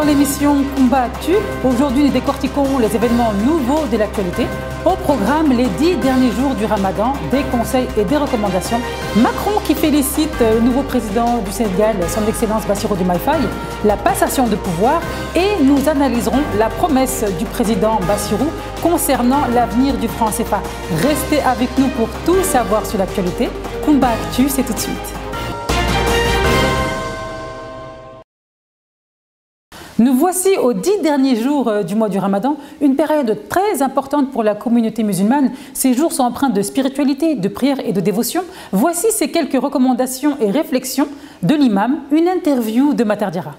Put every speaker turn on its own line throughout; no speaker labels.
dans l'émission Kumba Actu. Aujourd'hui, nous décortiquons les événements nouveaux de l'actualité. Au programme, les 10 derniers jours du Ramadan, des conseils et des recommandations. Macron qui félicite le nouveau président du Sénégal, son Excellence Bassirou Diomaye Faye, la passation de pouvoir, et nous analyserons la promesse du président Bassirou concernant l'avenir du franc CFA. Restez avec nous pour tout savoir sur l'actualité. Kumba Actu, c'est tout de suite. Nous voici aux 10 derniers jours du mois du Ramadan, une période très importante pour la communauté musulmane. Ces jours sont empreints de spiritualité, de prière et de dévotion. Voici ces quelques recommandations et réflexions de l'imam, une interview de Matar Diarra.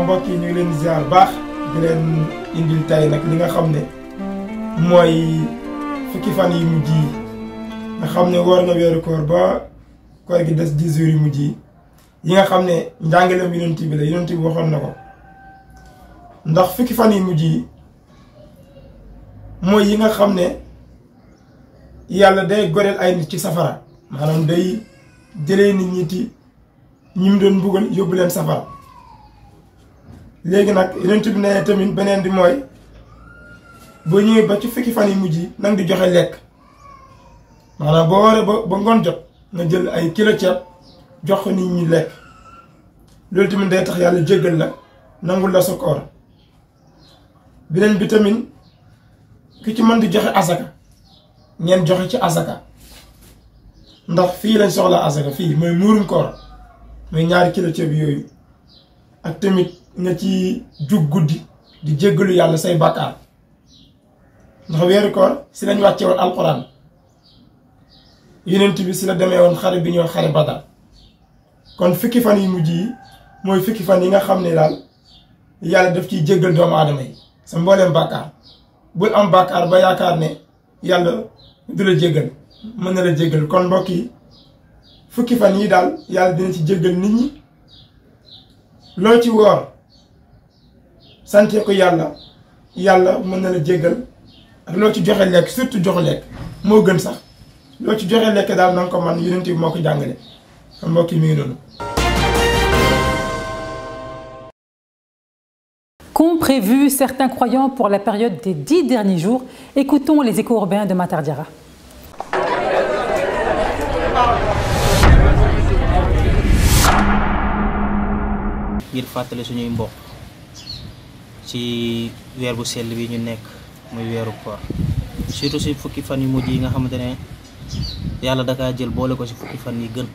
mbokk yi ñu ngi leen ziar baax di leen indil tay nag li nga xam ne mooy fukki fan yi mujj yi nga xam ne war na weeru koor ba koor gi des 10 jours yu mujj yi nga xam ne njàngaleem yonent bi la yonent bi waxoon na ko ndax fukki fan yi mujj yi mooy yi nga xam ne yàlla day goreel ay nit ci safara maanaam day jëlee nit ñi ci ñi mu doon mbugal yóbbu leen safara. léegi nag yonent bi ne tamit beneen bi mooy boo ñëwee ba ci fukki fan yi mujj yi nang di joxe lekk maanaam boo waree ba ngoon jot nga jël ay kilo ceeb jox ko nit ñi lekk loolu tamit day tax yàlla jéggal la nangul la sa koor. beneen bi tamit ku ci mën di joxe asaka ngeen joxe ci asaka ndax fii lañ soxla asaka fii mooy muurum koor mooy ñaari kilo ceeb yooyu ak tamit nga ci jug guddi di jéggalu yàlla say bàkkaar ndax weeru koor si lañ wàcce woon alquran yonent bi si la demee woon xare bi ñoo xare Badar kon fukki fan yi mujj yi mooy fukki fan yi nga xam ne daal yàlla daf ciy jéggal doomu aadama yi sa mbooleem bàkkaar bul am bàkkaar ba yaakaar ne yàlla du la jéggal mën na la jéggal kon mbokk yi fukki fan yi daal yàlla dina ci jéggal nit ñi loo ci woor sante ko yàlla mën na la jéggal ak loo ci joxe lekk surtout joxe lekk moo gën sax loo ci joxe lekk daal na nga ko man yonent bi moo ko jàngale kon mbokk yi mi ngi noonu.
Qu'ont prévu certains croyants pour la période des 10 derniers jours? Écoutons les échos urbains de Matar Diarra.
ngir fàttali suñuy mbokk ci weer bu sell bi ñu nekk muy weeru koor surtout si fukki fan yu mujj yi nga xamante ne yàlla dakaa jël boole ko si fukki fan yi gën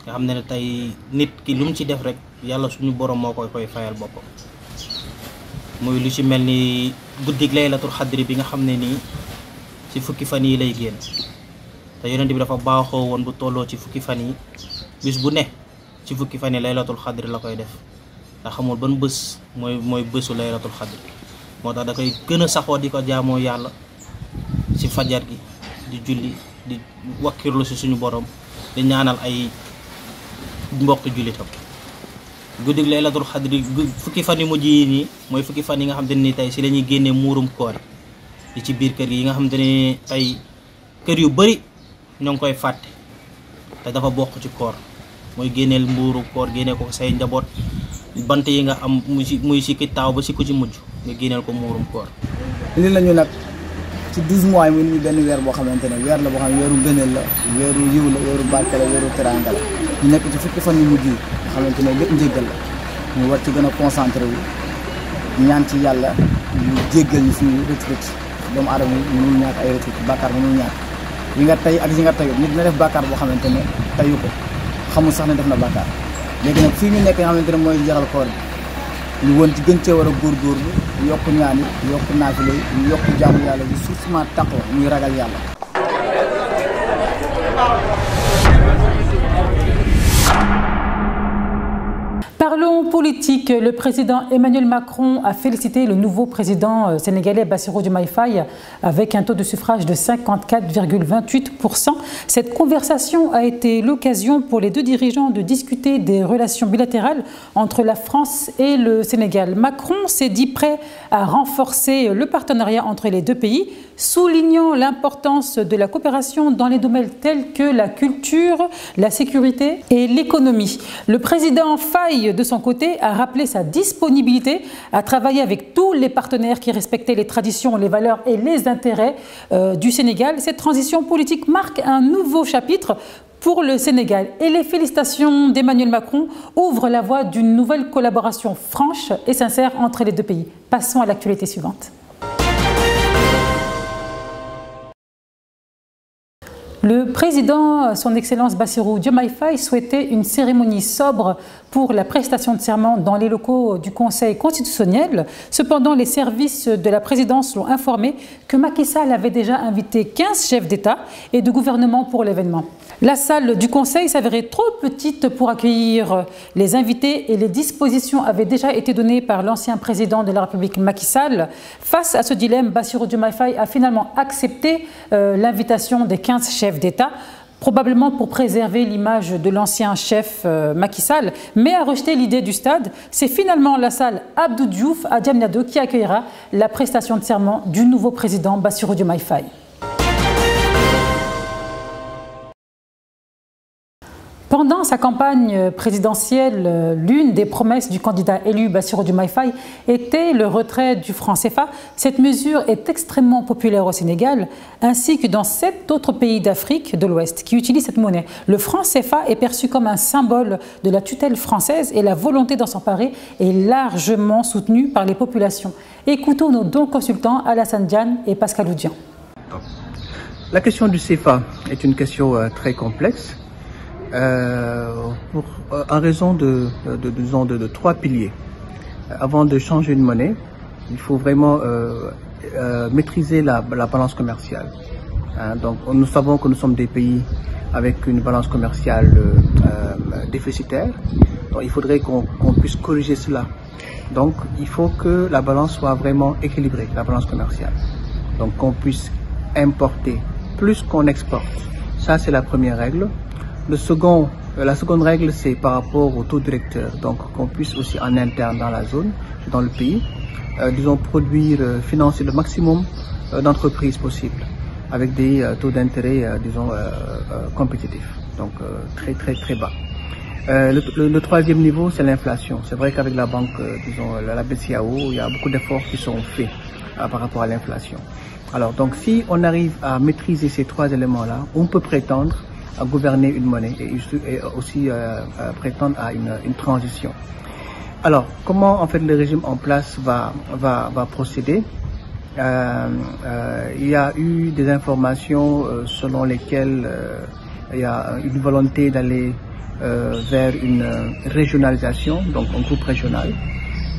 nga xam ne tey nit ki lu mu ci def rek yàlla suñu borom moo koy fayal boppam muy lu ci mel ni guddig laylatul xadri bi nga xam ne nii ci fukki fan yi lay génn te yonent bi dafa baaxoo woon bu tolloo ci fukki fan yi bis bu ne ci fukki fan yi laylatul xadri la koy def ndax xamul ban bés mooy bésu laylatul xadri moo tax da koy gën a saxoo di ko jaamoo yàlla ci fajar gi di julli di wakkirlu ci suñu borom di ñaanal ay mbokk jullitam. guddig laylatul xadri fukki fan yu mujj yi nii mooy fukki fan yi nga xam te ni tey ci la ñuy génnee muurum koor yi ci biir kër gi yi nga xam te ne tey kër yu bari ñoo ngi koy fàtte te dafa bokk ci koor. mooy génneel mbuuru koor génneel ko say njaboot bant yi nga am muy si ki taaw ba si ku ci mujj nga génneel ko muurum koor.
indi nañu nag ci 12 mois yi mu indi benn weer boo xamante ne weer la boo xam ne weeru ngëneel la weeru yiw la weeru barke la weeru teranga la ñu nekk ci fukki fan yu mujj yi nga xamante ne lépp njéggal la ñu war ci gën a concentré wu ñaan ci yàlla ñu jéggal ñu suñu rëcc doomu aadama yi mënul ñàkk ay rëcc bàkkaar mënul ñàkk yi nga tey ak yi nga tayut nit dina def bàkkaar boo xamante ne tayu ko xamul sax ne def na bàkkaar léegi nag fii ñu nekk nga xamante ne mooy jaral koor bi ñu woon ci gën cee war a góorgóorlu yokk ñaan yi yokk naafile yi yokk jaamu yàlla bi surtout taqwa muy ragal yàlla.
Parlons politique, le président Emmanuel Macron a félicité le nouveau président sénégalais Bassirou Diomaye Faye avec un taux de suffrage de 54,28%. Cette conversation a été l'occasion pour les deux dirigeants de discuter des relations bilatérales entre la France et le Sénégal. Macron s'est dit prêt à renforcer le partenariat entre les deux pays, soulignant l'importance de la coopération dans les domaines tels que la culture, la sécurité et l'économie. Le président Faye, de son côté, a rappelé sa disponibilité à travailler avec tous les partenaires qui respectaient les traditions, les valeurs et les intérêts du Sénégal. Cette transition politique marque un nouveau chapitre pour le Sénégal et les félicitations d'Emmanuel Macron ouvrent la voie d'une nouvelle collaboration franche et sincère entre les deux pays. Passons à l'actualité suivante. Le président, son Excellence Bassirou Diomaye Faye, souhaitait une cérémonie sobre pour la prestation de serment dans les locaux du Conseil constitutionnel. Cependant, les services de la présidence l'ont informé que Macky Sall avait déjà invité 15 chefs d'État et de gouvernement pour l'événement. La salle du Conseil s'avérait trop petite pour accueillir les invités et les dispositions avaient déjà été données par l'ancien président de la République Macky Sall. Face à ce dilemme, Bassirou Diomaye Faye a finalement accepté l'invitation des 15 chefs d'État, probablement pour préserver l'image de l'ancien chef Macky Sall, mais a rejeté l'idée du stade. C'est finalement la salle Abdou Diouf à Diamniadio qui accueillera la prestation de serment du nouveau président Bassirou Diomaye Faye. Pendant sa campagne présidentielle, l'une des promesses du candidat élu Bassirou Diomaye Faye était le retrait du franc CFA. Cette mesure est extrêmement populaire au Sénégal, ainsi que dans 7 autres pays d'Afrique de l'Ouest qui utilisent cette monnaie. Le franc CFA est perçu comme un symbole de la tutelle française et la volonté d'en s'emparer est largement soutenue par les populations. Écoutons nos deux consultants, Alassane Diane et Pascal Oudian.
La question du CFA est une question très complexe. En raison de 3 piliers. Avant de changer une monnaie, il faut vraiment maîtriser la balance commerciale. Donc nous savons que nous sommes des pays avec une balance commerciale déficitaire. Donc il faudrait qu'on puisse corriger cela. Donc il faut que la balance soit vraiment équilibrée, la balance commerciale. Donc qu'on puisse importer plus qu'on exporte. Ça c'est la première règle. La seconde règle, c'est par rapport au taux directeur, donc qu'on puisse aussi en interne dans la zone, dans le pays, disons produire, financer le maximum d'entreprises possibles avec des taux d'intérêt, disons, compétitifs, donc très bas. Le troisième niveau, c'est l'inflation. C'est vrai qu'avec la banque, disons, la BCEAO, il y a beaucoup d'efforts qui sont faits par rapport à l'inflation. Alors, donc, si on arrive à maîtriser ces 3 éléments-là, on peut prétendre à gouverner une monnaie et aussi prétendre à une transition. Alors, comment en fait le régime en place va procéder? Il y a eu des informations selon lesquelles il y a une volonté d'aller vers une régionalisation, donc un groupe régional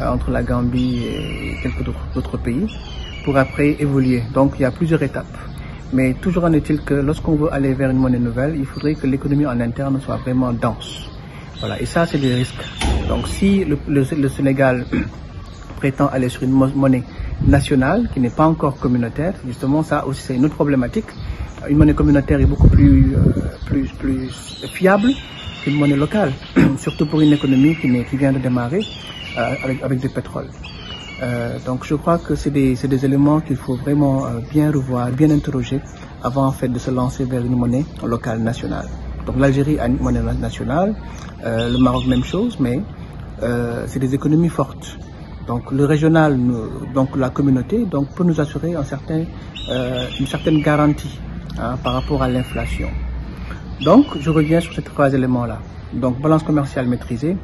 entre la Gambie et quelques d'autres pays, pour après évoluer. Donc il y a plusieurs étapes. Mais toujours en est-il que lorsqu'on veut aller vers une monnaie nouvelle, il faudrait que l'économie en interne soit vraiment dense. Voilà, et ça c'est des risques. Donc si le Sénégal prétend aller sur une monnaie nationale qui n'est pas encore communautaire, justement ça aussi c'est une autre problématique. Une monnaie communautaire est beaucoup plus fiable qu'une monnaie locale, surtout pour une économie qui vient de démarrer avec du pétrole. Donc je crois que c'est des éléments qu'il faut vraiment bien revoir, bien interroger avant en fait de se lancer vers une monnaie locale nationale. Donc l'Algérie a une monnaie nationale, le Maroc même chose, mais c'est des économies fortes. Donc le régional, donc la communauté, donc peut nous assurer une certaine garantie par rapport à l'inflation. Donc je reviens sur ces 3 éléments-là. Donc balance commerciale maîtrisée,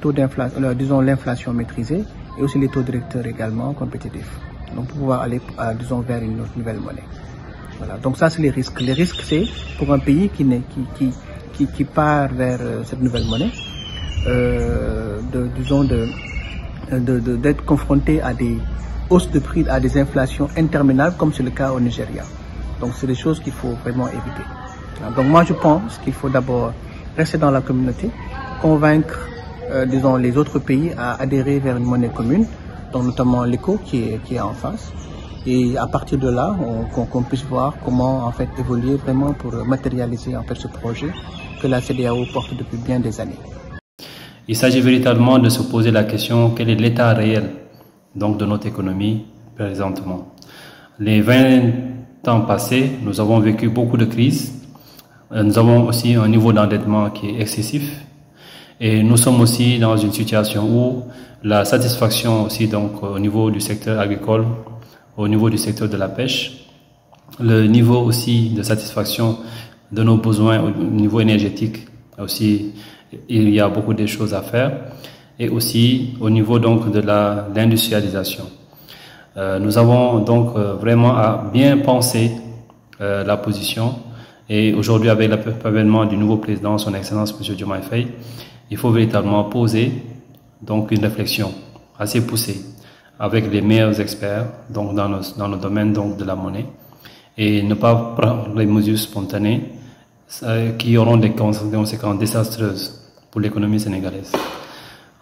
taux d'inflation, disons l'inflation maîtrisée, et aussi les taux directeurs également compétitifs. Donc pour pouvoir aller, disons, vers une autre nouvelle monnaie. Voilà. Donc ça c'est les risques. Les risques c'est pour un pays qui part vers cette nouvelle monnaie, d'être confronté à des hausses de prix, à des inflations interminables comme c'est le cas au Nigeria. Donc c'est des choses qu'il faut vraiment éviter. Donc moi je pense qu'il faut d'abord rester dans la communauté, convaincre disons, les autres pays à adhérer vers une monnaie commune, donc notamment l'ECO qui est en face. Et à partir de là, qu'on puisse voir comment en fait évoluer vraiment pour matérialiser en fait ce projet que la CEDEAO porte depuis bien des années.
Il s'agit véritablement de se poser la question quel est l'état réel donc de notre économie présentement. Les 20 ans passés, nous avons vécu beaucoup de crises. Nous avons aussi un niveau d'endettement qui est excessif. Et nous sommes aussi dans une situation où la satisfaction aussi donc au niveau du secteur agricole, au niveau du secteur de la pêche, le niveau aussi de satisfaction de nos besoins au niveau énergétique aussi, il y a beaucoup de choses à faire, et aussi au niveau donc de l'industrialisation. Nous avons donc vraiment à bien penser la position, et aujourd'hui avec l'avènement du nouveau président, son Excellence M. Diomaye Faye, il faut véritablement poser donc une réflexion assez poussée avec les meilleurs experts donc dans le domaine donc de la monnaie, et ne pas prendre les mesures spontanées qui auront des conséquences désastreuses pour l'économie sénégalaise.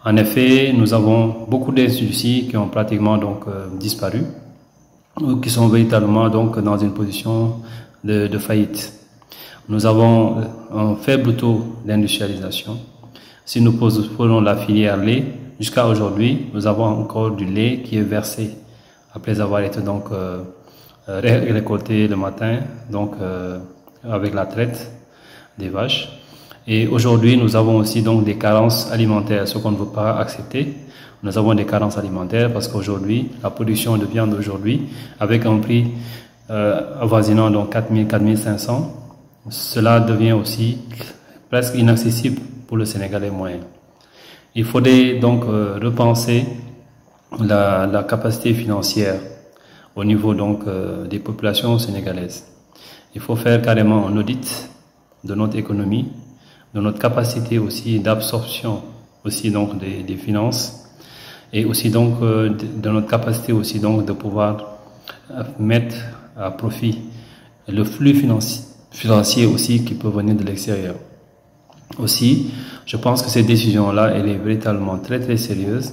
En effet, nous avons beaucoup d'instituts qui ont pratiquement donc disparu, ou qui sont véritablement donc dans une position de faillite. Nous avons un faible taux d'industrialisation. Si nous prenons la filière lait, jusqu'à aujourd'hui, nous avons encore du lait qui est versé après avoir été donc récolté le matin, donc avec la traite des vaches. Et aujourd'hui, nous avons aussi donc des carences alimentaires, ce qu'on ne veut pas accepter. Nous avons des carences alimentaires parce qu'aujourd'hui, la production de viande aujourd'hui, avec un prix avoisinant donc 4000, 4500, cela devient aussi presque inaccessible pour le Sénégalais moyen. Il faudrait donc repenser la capacité financière au niveau donc des populations sénégalaises. Il faut faire carrément un audit de notre économie, de notre capacité aussi d'absorption aussi donc des finances, et aussi donc de notre capacité aussi donc de pouvoir mettre à profit le flux financier aussi qui peut venir de l'extérieur. Aussi, je pense que cette décision-là, elle est véritablement très très sérieuse,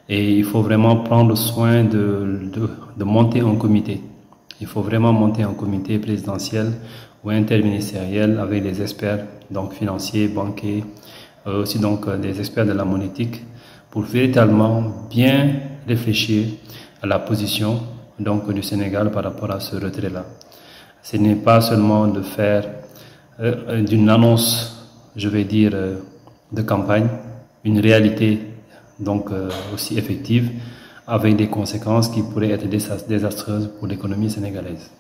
et il faut vraiment prendre soin de monter un comité. Il faut vraiment monter un comité présidentiel ou interministériel avec des experts donc financiers, banquiers, aussi donc des experts de la monétique, pour véritablement bien réfléchir à la position donc du Sénégal par rapport à ce retrait-là. Ce n'est pas seulement de faire d'une annonce, je vais dire, de campagne, une réalité donc aussi effective, avec des conséquences qui pourraient être désastreuses pour l'économie sénégalaise.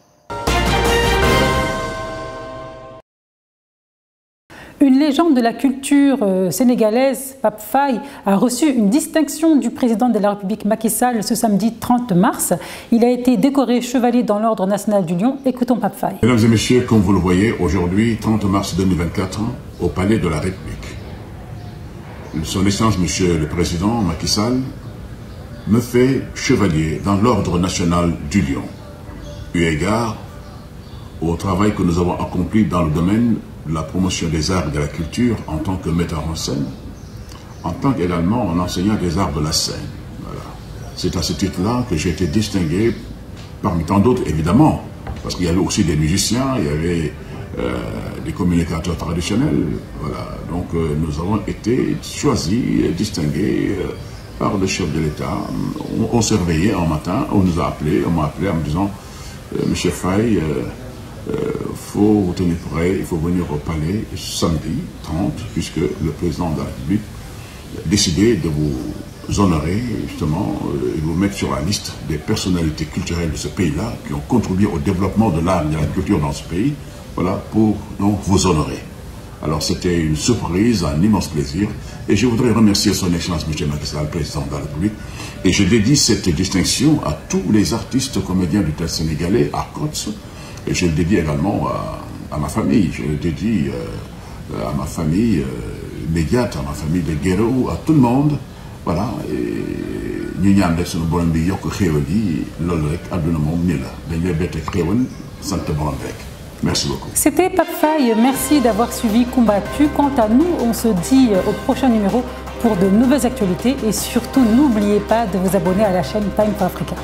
Une légende de la culture sénégalaise, Pape Faye, a reçu une distinction du président de la République Macky Sall ce samedi 30 mars. Il a été décoré chevalier dans l'Ordre national du Lion. Écoutons Pape Faye.
Mesdames et messieurs, comme vous le voyez, aujourd'hui, 30 mars 2024, au Palais de la République, son Excellence Monsieur le Président Macky Sall me fait chevalier dans l'Ordre national du Lion, eu égard au travail que nous avons accompli dans le domaine de la promotion des arts et de la culture en tant que metteur en scène, en tant qu'également en enseignant des arts de la scène. Voilà. C'est à ce titre-là que j'ai été distingué, parmi tant d'autres évidemment, parce qu'il y avait aussi des musiciens, il y avait des communicateurs traditionnels. Voilà. Donc nous avons été choisis, distingués par le chef de l'État. On s'est réveillé un matin, on nous a appelés, on m'a appelé en me disant Monsieur Faye, faut vous tenir prêt, il faut venir au palais samedi 30, puisque le président de la République a décidé de vous honorer, justement, et vous mettre sur la liste des personnalités culturelles de ce pays-là qui ont contribué au développement de l'art et de la culture dans ce pays, voilà, pour donc vous honorer. Alors c'était une surprise, un immense plaisir, et je voudrais remercier son Excellence M. Macky Sall, président de la République, et je dédie cette distinction à tous les artistes comédiens du théâtre sénégalais, à Côte. Et je le dédie également à ma famille, je le dédie à ma famille immédiate, à ma famille de Guéréo, à tout le monde. Voilà, et ñu ñaan rek sunu borom bi yokk xéewal yi loolu rek àdduna moom ni la dañ lay bette xéewal sant borom rek. Merci beaucoup.
C'était Pape Faye, merci d'avoir suivi Combattu. Quant à nous, on se dit au prochain numéro pour de nouvelles actualités et surtout n'oubliez pas de vous abonner à la chaîne Time for Africa.